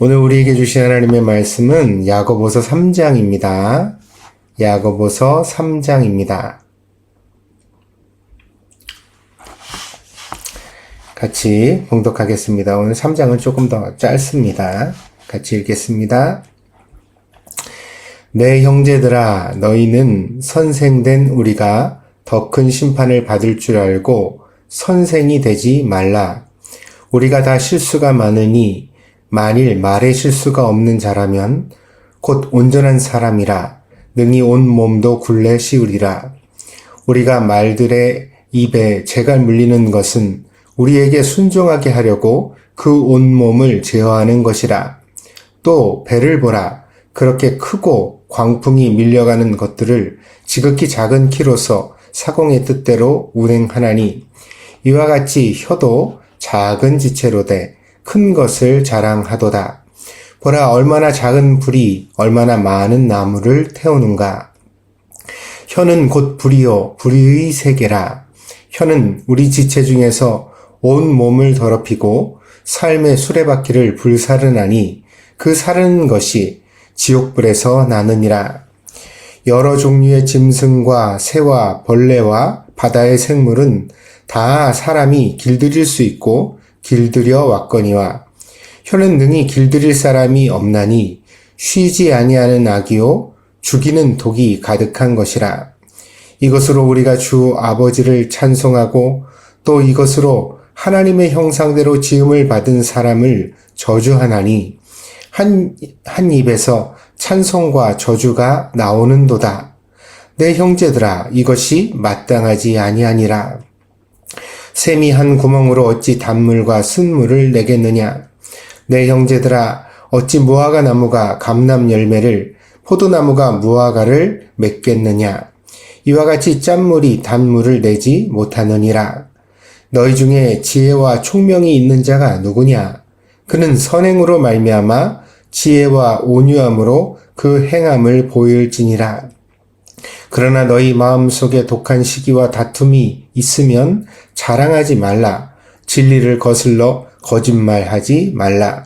오늘 우리에게 주신 하나님의 말씀은 야고보서 3장입니다. 야고보서 3장입니다. 같이 봉독하겠습니다. 오늘 3장은 조금 더 짧습니다. 같이 읽겠습니다. 내 형제들아, 너희는 선생된 우리가 더 큰 심판을 받을 줄 알고 선생이 되지 말라. 우리가 다 실수가 많으니 만일 말에 실수가 없는 자라면 곧 온전한 사람이라 능히 온 몸도 굴레 씌우리라. 우리가 말들의 입에 재갈 물리는 것은 우리에게 순종하게 하려고 그 온 몸을 제어하는 것이라. 또 배를 보라. 그렇게 크고 광풍이 밀려가는 것들을 지극히 작은 키로서 사공의 뜻대로 운행하나니 이와 같이 혀도 작은 지체로되 큰 것을 자랑하도다. 보라, 얼마나 작은 불이 얼마나 많은 나무를 태우는가. 혀는 곧 불이요 불의 세계라. 혀는 우리 지체 중에서 온 몸을 더럽히고 삶의 수레바퀴를 불사르나니 그 사르는 것이 지옥불에서 나느니라. 여러 종류의 짐승과 새와 벌레와 바다의 생물은 다 사람이 길들일 수 있고 길들여 왔거니와 혀는 능히 길들일 사람이 없나니 쉬지 아니하는 악이요 죽이는 독이 가득한 것이라. 이것으로 우리가 주 아버지를 찬송하고 또 이것으로 하나님의 형상대로 지음을 받은 사람을 저주하나니 한 입에서 찬송과 저주가 나오는도다. 내 형제들아, 이것이 마땅하지 아니하니라. 샘이 한 구멍으로 어찌 단물과 쓴물을 내겠느냐. 내 형제들아, 어찌 무화과 나무가 감람 열매를 포도나무가 무화과를 맺겠느냐. 이와 같이 짠물이 단물을 내지 못하느니라. 너희 중에 지혜와 총명이 있는 자가 누구냐. 그는 선행으로 말미암아 지혜와 온유함으로 그 행함을 보일지니라. 그러나 너희 마음속에 독한 시기와 다툼이 있으면 자랑하지 말라. 진리를 거슬러 거짓말하지 말라.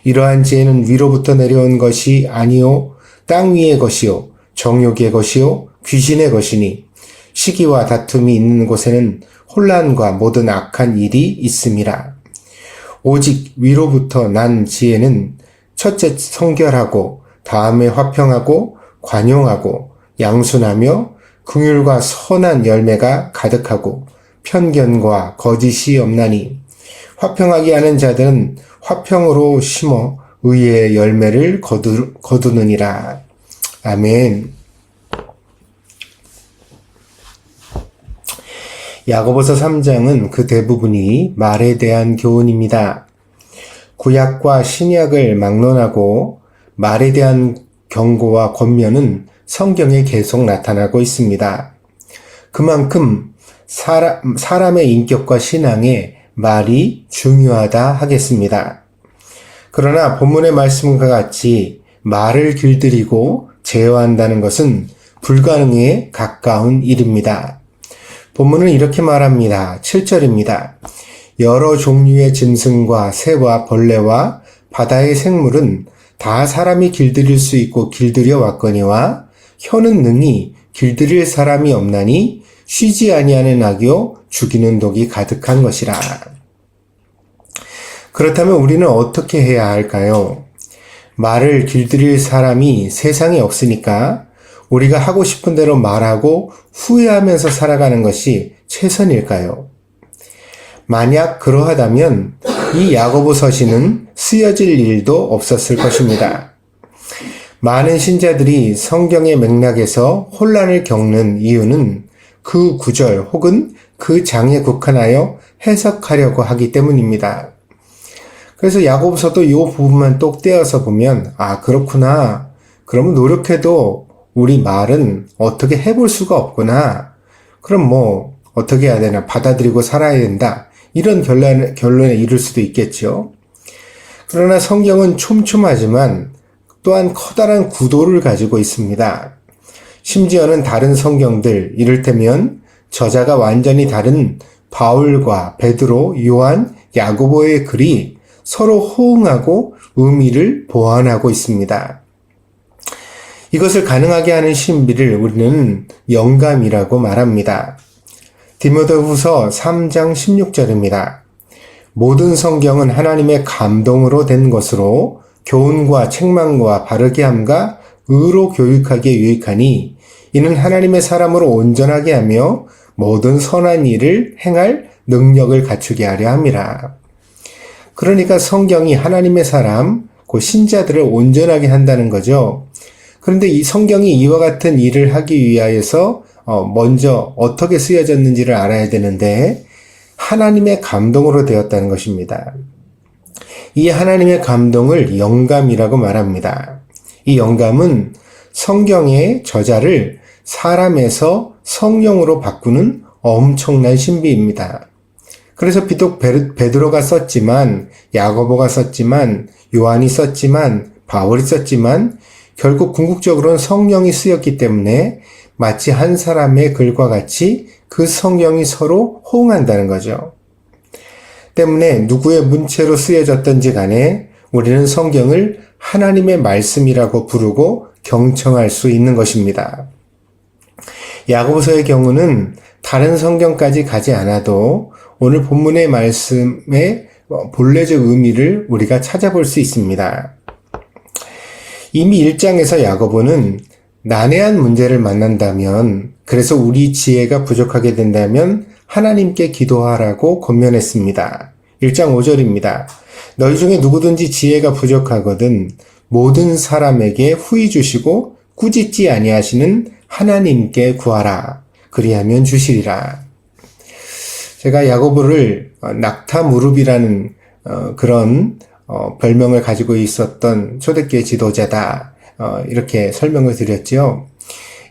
이러한 지혜는 위로부터 내려온 것이 아니요 땅 위의 것이요 정욕의 것이요 귀신의 것이니 시기와 다툼이 있는 곳에는 혼란과 모든 악한 일이 있음이라. 오직 위로부터 난 지혜는 첫째 성결하고 다음에 화평하고 관용하고 양순하며 긍휼과 선한 열매가 가득하고 편견과 거짓이 없나니 화평하게 하는 자들은 화평으로 심어 의의 열매를 거두느니라. 아멘. 야고보서 3장은 그 대부분이 말에 대한 교훈입니다. 구약과 신약을 막론하고 말에 대한 경고와 권면은 성경에 계속 나타나고 있습니다. 그만큼 사람의 인격과 신앙에 말이 중요하다 하겠습니다. 그러나 본문의 말씀과 같이 말을 길들이고 제어한다는 것은 불가능에 가까운 일입니다. 본문은 이렇게 말합니다. 7절입니다. 여러 종류의 짐승과 새와 벌레와 바다의 생물은 다 사람이 길들일 수 있고 길들여 왔거니와 혀는 능히 길들일 사람이 없나니 쉬지 아니하는 악이요 죽이는 독이 가득한 것이라. 그렇다면 우리는 어떻게 해야 할까요? 말을 길들일 사람이 세상에 없으니까 우리가 하고 싶은 대로 말하고 후회하면서 살아가는 것이 최선일까요? 만약 그러하다면 이 야고보 서신은 쓰여질 일도 없었을 것입니다. 많은 신자들이 성경의 맥락에서 혼란을 겪는 이유는 그 구절 혹은 그 장에 국한하여 해석하려고 하기 때문입니다. 그래서 야고보서도 이 부분만 똑 떼어서 보면 그렇구나. 그러면 노력해도 우리 말은 어떻게 해볼 수가 없구나. 그럼 어떻게 해야 되나, 받아들이고 살아야 된다. 이런 결론에 이를 수도 있겠죠. 그러나 성경은 촘촘하지만 또한 커다란 구도를 가지고 있습니다. 심지어는 다른 성경들, 이를테면 저자가 완전히 다른 바울과 베드로, 요한, 야고보의 글이 서로 호응하고 의미를 보완하고 있습니다. 이것을 가능하게 하는 신비를 우리는 영감이라고 말합니다. 디모데후서 3장 16절입니다. 모든 성경은 하나님의 감동으로 된 것으로 교훈과 책망과 바르게 함과 의로 교육하기에 유익하니 이는 하나님의 사람으로 온전하게 하며 모든 선한 일을 행할 능력을 갖추게 하려 함이라. 그러니까 성경이 하나님의 사람, 그 신자들을 온전하게 한다는 거죠. 그런데 이 성경이 이와 같은 일을 하기 위하여서 먼저 어떻게 쓰여졌는지를 알아야 되는데 하나님의 감동으로 되었다는 것입니다. 이 하나님의 감동을 영감이라고 말합니다. 이 영감은 성경의 저자를 사람에서 성령으로 바꾸는 엄청난 신비입니다. 그래서 비록 베드로가 썼지만, 야고보가 썼지만, 요한이 썼지만, 바울이 썼지만 결국 궁극적으로는 성령이 쓰였기 때문에 마치 한 사람의 글과 같이 그 성경이 서로 호응한다는 거죠. 때문에 누구의 문체로 쓰여졌든지 간에 우리는 성경을 하나님의 말씀이라고 부르고 경청할 수 있는 것입니다. 야고보서의 경우는 다른 성경까지 가지 않아도 오늘 본문의 말씀의 본래적 의미를 우리가 찾아볼 수 있습니다. 이미 1장에서 야고보는 난해한 문제를 만난다면, 그래서 우리 지혜가 부족하게 된다면 하나님께 기도하라고 권면했습니다. 1장 5절입니다. 너희 중에 누구든지 지혜가 부족하거든 모든 사람에게 후히 주시고 꾸짖지 아니하시는 하나님께 구하라. 그리하면 주시리라. 제가 야고보를 낙타무릎이라는 그런 별명을 가지고 있었던 초대교회 지도자다. 이렇게 설명을 드렸죠.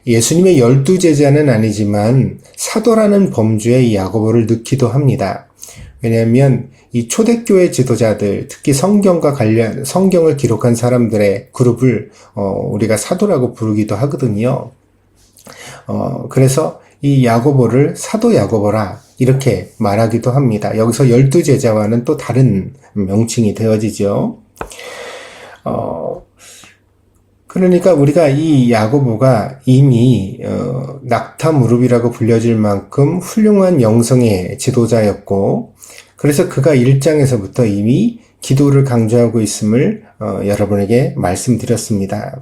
예수님의 12제자는 아니지만 사도라는 범주에 이 야고보를 넣기도 합니다. 왜냐하면 이 초대교회 지도자들, 특히 성경을 기록한 사람들의 그룹을 우리가 사도라고 부르기도 하거든요. 그래서 이 야고보를 사도 야고보라 이렇게 말하기도 합니다. 여기서 12제자와는 또 다른 명칭이 되어지죠. 그러니까 우리가 이 야고보가 이미 낙타무릎이라고 불려질 만큼 훌륭한 영성의 지도자였고, 그래서 그가 1장에서부터 이미 기도를 강조하고 있음을 여러분에게 말씀드렸습니다.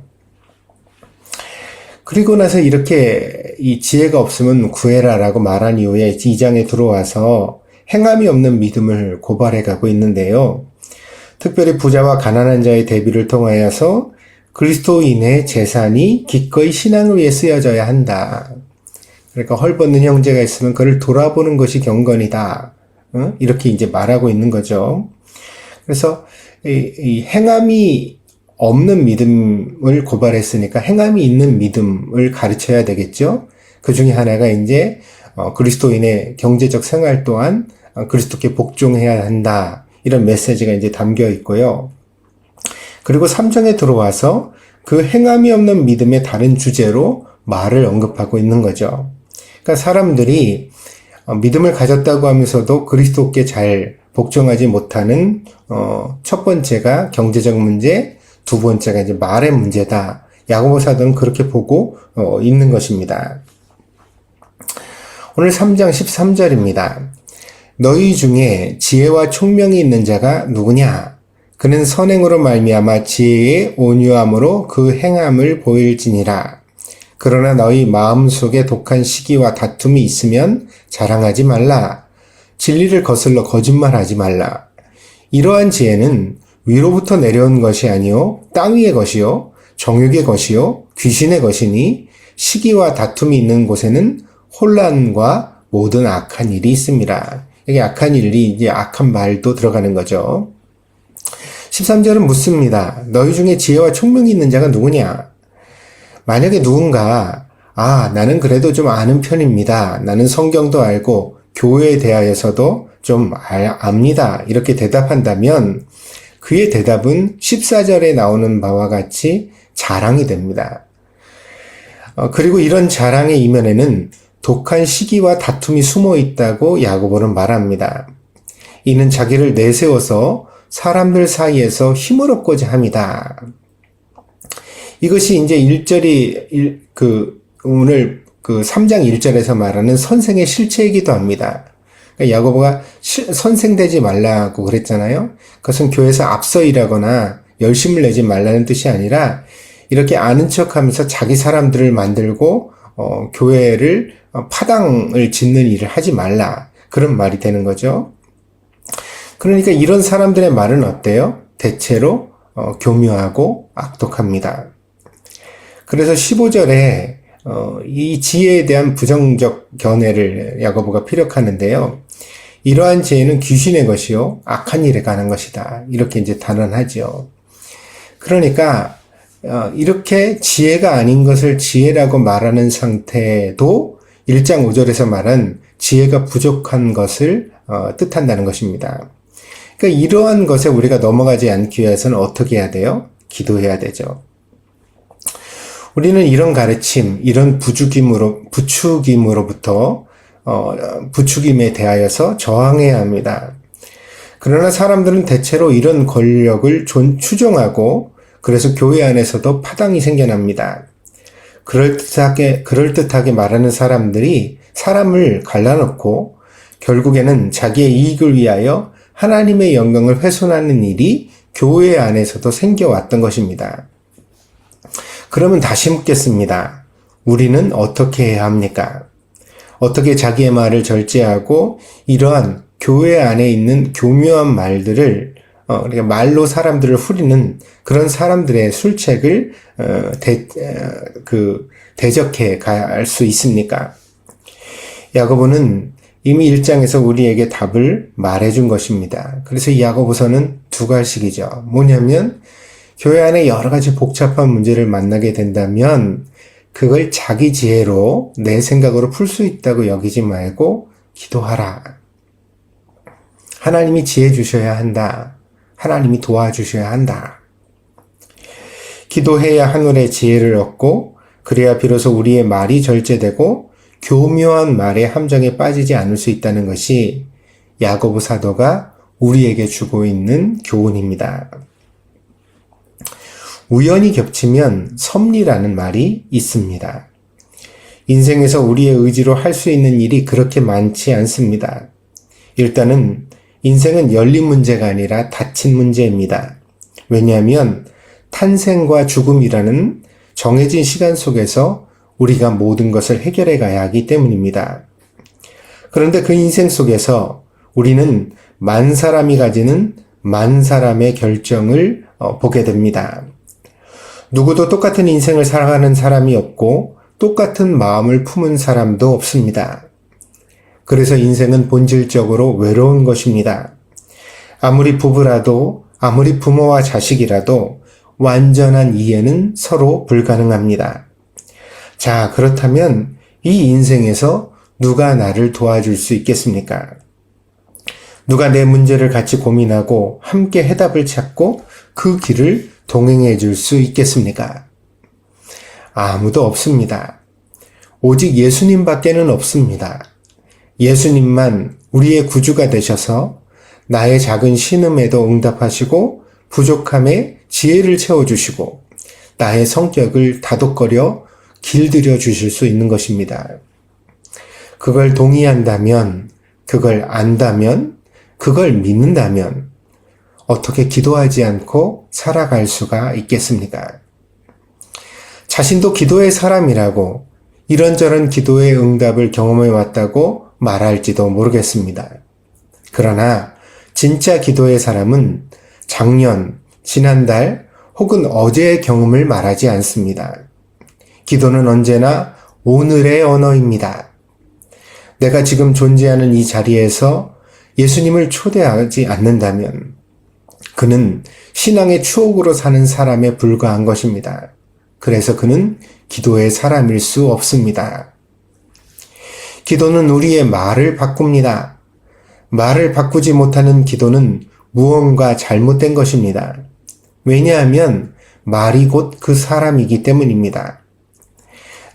그리고 나서 이렇게 이 지혜가 없으면 구해라라고 말한 이후에 2장에 들어와서 행함이 없는 믿음을 고발해 가고 있는데요. 특별히 부자와 가난한 자의 대비를 통하여서 그리스도인의 재산이 기꺼이 신앙을 위해 쓰여져야 한다. 그러니까 헐벗는 형제가 있으면 그를 돌아보는 것이 경건이다. 이렇게 이제 말하고 있는 거죠. 그래서 이 행함이 없는 믿음을 고발했으니까 행함이 있는 믿음을 가르쳐야 되겠죠. 그 중에 하나가 이제 그리스도인의 경제적 생활 또한 그리스도께 복종해야 한다. 이런 메시지가 이제 담겨 있고요. 그리고 3장에 들어와서 그 행함이 없는 믿음의 다른 주제로 말을 언급하고 있는 거죠. 그러니까 사람들이 믿음을 가졌다고 하면서도 그리스도께 잘 복종하지 못하는 첫 번째가 경제적 문제, 두 번째가 이제 말의 문제다. 야고보 사도는 그렇게 보고 있는 것입니다. 오늘 3장 13절입니다. 너희 중에 지혜와 총명이 있는 자가 누구냐? 그는 선행으로 말미암아 지혜의 온유함으로 그 행함을 보일지니라. 그러나 너희 마음속에 독한 시기와 다툼이 있으면 자랑하지 말라. 진리를 거슬러 거짓말하지 말라. 이러한 지혜는 위로부터 내려온 것이 아니요 땅 위의 것이요 정욕의 것이요 귀신의 것이니 시기와 다툼이 있는 곳에는 혼란과 모든 악한 일이 있습니다. 여기 악한 일이 이제 악한 말도 들어가는 거죠. 13절은 묻습니다. 너희 중에 지혜와 총명이 있는 자가 누구냐? 만약에 누군가 나는 그래도 좀 아는 편입니다. 나는 성경도 알고 교회에 대하여서도 좀 압니다. 이렇게 대답한다면 그의 대답은 14절에 나오는 바와 같이 자랑이 됩니다. 그리고 이런 자랑의 이면에는 독한 시기와 다툼이 숨어 있다고 야고보는 말합니다. 이는 자기를 내세워서 사람들 사이에서 힘을 얻고자 합니다. 이것이 이제 오늘 3장 1절에서 말하는 선생의 실체이기도 합니다. 그러니까 야고보가 선생 되지 말라고 그랬잖아요. 그것은 교회에서 앞서 일하거나 열심을 내지 말라는 뜻이 아니라 이렇게 아는 척하면서 자기 사람들을 만들고 교회를 파당을 짓는 일을 하지 말라, 그런 말이 되는 거죠. 그러니까 이런 사람들의 말은 어때요? 대체로 교묘하고 악독합니다. 그래서 15절에 이 지혜에 대한 부정적 견해를 야고보가 피력하는데요. 이러한 지혜는 귀신의 것이요 악한 일에 관한 것이다, 이렇게 이제 단언하죠. 그러니까 이렇게 지혜가 아닌 것을 지혜라고 말하는 상태도 1장 5절에서 말한 지혜가 부족한 것을 뜻한다는 것입니다. 그러니까 이러한 것에 우리가 넘어가지 않기 위해서는 어떻게 해야 돼요? 기도해야 되죠. 우리는 이런 가르침, 이런 부추김으로부터 부추김에 대하여서 저항해야 합니다. 그러나 사람들은 대체로 이런 권력을 추종하고 그래서 교회 안에서도 파당이 생겨납니다. 그럴듯하게 말하는 사람들이 사람을 갈라놓고 결국에는 자기의 이익을 위하여 하나님의 영광을 훼손하는 일이 교회 안에서도 생겨왔던 것입니다. 그러면 다시 묻겠습니다. 우리는 어떻게 해야 합니까? 어떻게 자기의 말을 절제하고 이러한 교회 안에 있는 교묘한 말들을 그러니까 말로 사람들을 후리는 그런 사람들의 술책을 대적해 갈 수 있습니까? 야고보는 이미 1장에서 우리에게 답을 말해준 것입니다. 그래서 이 야고보서는 두 갈씩이죠. 뭐냐면 교회 안에 여러 가지 복잡한 문제를 만나게 된다면 그걸 자기 지혜로 내 생각으로 풀 수 있다고 여기지 말고 기도하라. 하나님이 지혜 주셔야 한다. 하나님이 도와주셔야 한다. 기도해야 하늘의 지혜를 얻고 그래야 비로소 우리의 말이 절제되고 교묘한 말의 함정에 빠지지 않을 수 있다는 것이 야고보 사도가 우리에게 주고 있는 교훈입니다. 우연히 겹치면 섭리라는 말이 있습니다. 인생에서 우리의 의지로 할 수 있는 일이 그렇게 많지 않습니다. 일단은 인생은 열린 문제가 아니라 닫힌 문제입니다. 왜냐하면 탄생과 죽음이라는 정해진 시간 속에서 우리가 모든 것을 해결해 가야 하기 때문입니다. 그런데 그 인생 속에서 우리는 만 사람이 가지는 만 사람의 결정을 보게 됩니다. 누구도 똑같은 인생을 살아가는 사람이 없고 똑같은 마음을 품은 사람도 없습니다. 그래서 인생은 본질적으로 외로운 것입니다. 아무리 부부라도, 아무리 부모와 자식이라도 완전한 이해는 서로 불가능합니다. 자, 그렇다면 이 인생에서 누가 나를 도와줄 수 있겠습니까? 누가 내 문제를 같이 고민하고 함께 해답을 찾고 그 길을 동행해 줄 수 있겠습니까? 아무도 없습니다. 오직 예수님밖에는 없습니다. 예수님만 우리의 구주가 되셔서 나의 작은 신음에도 응답하시고 부족함에 지혜를 채워주시고 나의 성격을 다독거려 길들여 주실 수 있는 것입니다. 그걸 동의한다면, 그걸 안다면, 그걸 믿는다면 어떻게 기도하지 않고 살아갈 수가 있겠습니까? 자신도 기도의 사람이라고 이런저런 기도의 응답을 경험해 왔다고 말할지도 모르겠습니다. 그러나 진짜 기도의 사람은 작년, 지난달 혹은 어제의 경험을 말하지 않습니다. 기도는 언제나 오늘의 언어입니다. 내가 지금 존재하는 이 자리에서 예수님을 초대하지 않는다면 그는 신앙의 추억으로 사는 사람에 불과한 것입니다. 그래서 그는 기도의 사람일 수 없습니다. 기도는 우리의 말을 바꿉니다. 말을 바꾸지 못하는 기도는 무언가 잘못된 것입니다. 왜냐하면 말이 곧 그 사람이기 때문입니다.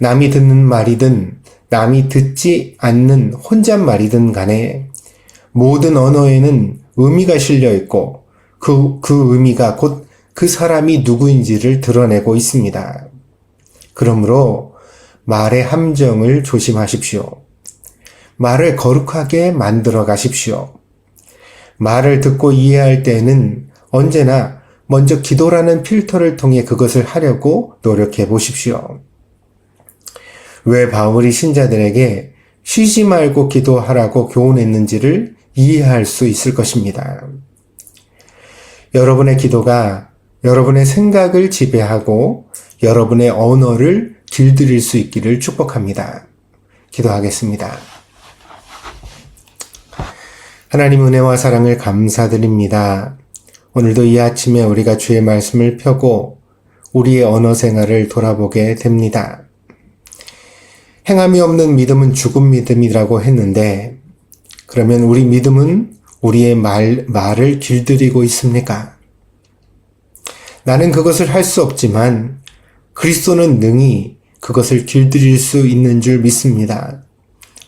남이 듣는 말이든 남이 듣지 않는 혼잣말이든 간에 모든 언어에는 의미가 실려 있고 그 의미가 곧 그 사람이 누구인지를 드러내고 있습니다. 그러므로 말의 함정을 조심하십시오. 말을 거룩하게 만들어 가십시오. 말을 듣고 이해할 때는 언제나 먼저 기도라는 필터를 통해 그것을 하려고 노력해 보십시오. 왜 바울이 신자들에게 쉬지 말고 기도하라고 교훈했는지를 이해할 수 있을 것입니다. 여러분의 기도가 여러분의 생각을 지배하고 여러분의 언어를 길들일 수 있기를 축복합니다. 기도하겠습니다. 하나님 은혜와 사랑을 감사드립니다. 오늘도 이 아침에 우리가 주의 말씀을 펴고 우리의 언어 생활을 돌아보게 됩니다. 행함이 없는 믿음은 죽은 믿음이라고 했는데 그러면 우리 믿음은 우리의 말을 길들이고 있습니까? 나는 그것을 할 수 없지만 그리스도는 능히 그것을 길들일 수 있는 줄 믿습니다.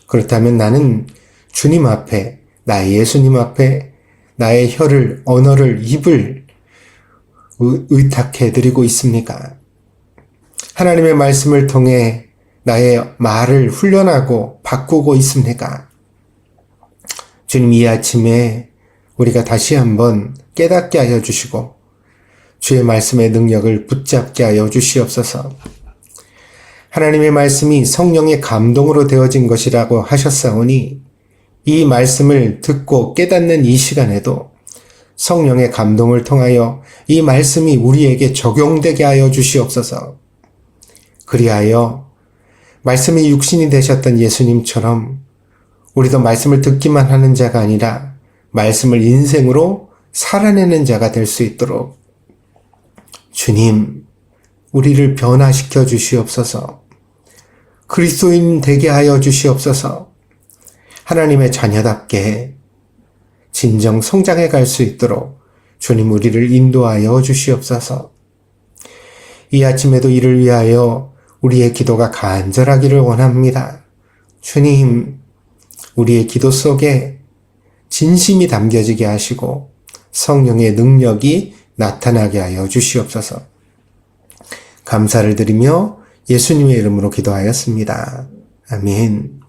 그렇다면 나는 주님 앞에, 나의 예수님 앞에 나의 혀를, 언어를, 입을 의탁해 드리고 있습니까? 하나님의 말씀을 통해 나의 말을 훈련하고 바꾸고 있습니까? 주님, 이 아침에 우리가 다시 한번 깨닫게 하여 주시고 주의 말씀의 능력을 붙잡게 하여 주시옵소서. 하나님의 말씀이 성령의 감동으로 되어진 것이라고 하셨사오니 이 말씀을 듣고 깨닫는 이 시간에도 성령의 감동을 통하여 이 말씀이 우리에게 적용되게 하여 주시옵소서. 그리하여 말씀이 육신이 되셨던 예수님처럼 우리도 말씀을 듣기만 하는 자가 아니라 말씀을 인생으로 살아내는 자가 될 수 있도록 주님, 우리를 변화시켜 주시옵소서. 그리스도인 되게 하여 주시옵소서. 하나님의 자녀답게 진정 성장해 갈 수 있도록 주님 우리를 인도하여 주시옵소서. 이 아침에도 이를 위하여 우리의 기도가 간절하기를 원합니다. 주님, 우리의 기도 속에 진심이 담겨지게 하시고 성령의 능력이 나타나게 하여 주시옵소서. 감사를 드리며 예수님의 이름으로 기도하였습니다. 아멘.